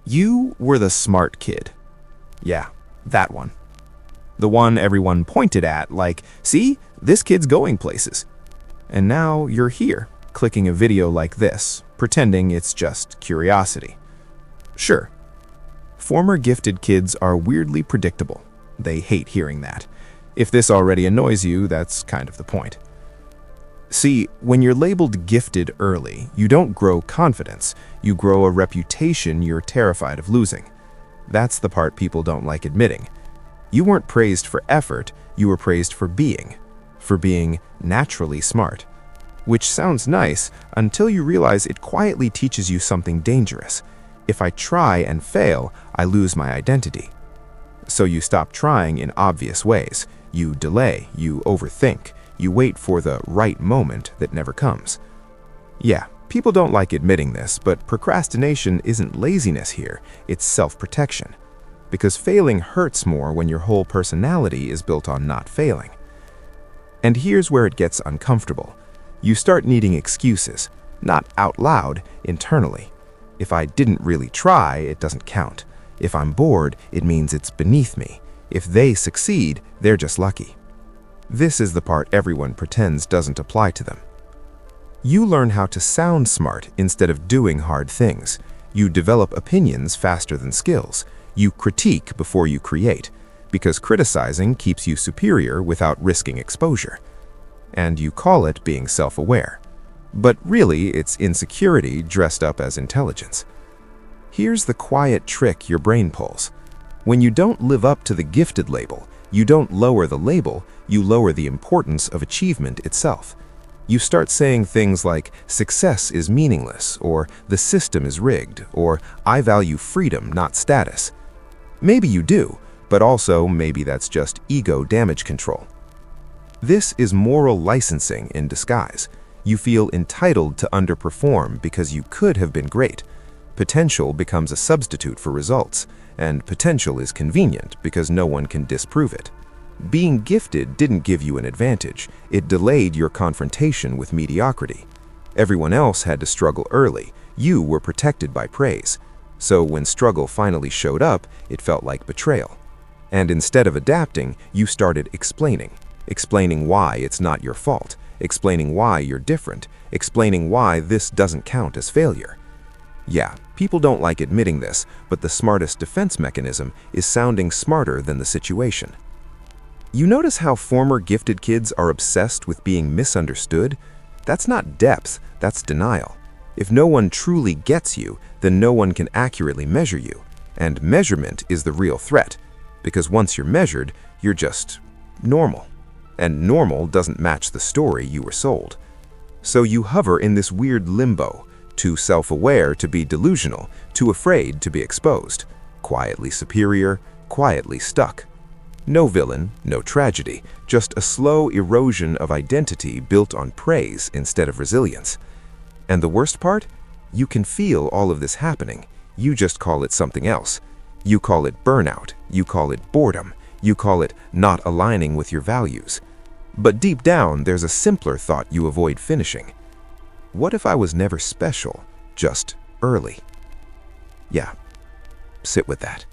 You were the smart kid. Yeah, that one. The one everyone pointed at like, see, this kid's going places. And now you're here, clicking a video like this, pretending it's just curiosity. Sure, former gifted kids are weirdly predictable. They hate hearing that. If this already annoys you, that's kind of the point. See, when you're labeled gifted early, you don't grow confidence. You grow a reputation you're terrified of losing. That's the part people don't like admitting. You weren't praised for effort, you were praised for being naturally smart. Which sounds nice until you realize it quietly teaches you something dangerous. If I try and fail, I lose my identity. So you stop trying in obvious ways. You delay, you overthink, you wait for the right moment that never comes. Yeah, people don't like admitting this, but procrastination isn't laziness here, it's self-protection. Because failing hurts more when your whole personality is built on not failing. And here's where it gets uncomfortable. You start needing excuses, not out loud, internally. If I didn't really try, it doesn't count. If I'm bored, it means it's beneath me. If they succeed, they're just lucky. This is the part everyone pretends doesn't apply to them. You learn how to sound smart instead of doing hard things. You develop opinions faster than skills. You critique before you create, because criticizing keeps you superior without risking exposure. And you call it being self-aware. But really, it's insecurity dressed up as intelligence. Here's the quiet trick your brain pulls. When you don't live up to the gifted label, you don't lower the label, you lower the importance of achievement itself. You start saying things like, success is meaningless, or the system is rigged, or I value freedom, not status. Maybe you do, but also maybe that's just ego damage control. This is moral licensing in disguise. You feel entitled to underperform because you could have been great. Potential becomes a substitute for results, and potential is convenient because no one can disprove it. Being gifted didn't give you an advantage, it delayed your confrontation with mediocrity. Everyone else had to struggle early, you were protected by praise. So when struggle finally showed up, it felt like betrayal. And instead of adapting, you started explaining why it's not your fault, explaining why you're different, explaining why this doesn't count as failure. Yeah, people don't like admitting this, but the smartest defense mechanism is sounding smarter than the situation. You notice how former gifted kids are obsessed with being misunderstood? That's not depth, that's denial. If no one truly gets you, then no one can accurately measure you. And measurement is the real threat, because once you're measured, you're just normal. And normal doesn't match the story you were sold. So you hover in this weird limbo, too self-aware to be delusional, too afraid to be exposed, quietly superior, quietly stuck. No villain, no tragedy, just a slow erosion of identity built on praise instead of resilience. And the worst part? You can feel all of this happening. You just call it something else. You call it burnout. You call it boredom. You call it not aligning with your values. But deep down, there's a simpler thought you avoid finishing. What if I was never special, just early? Yeah, sit with that.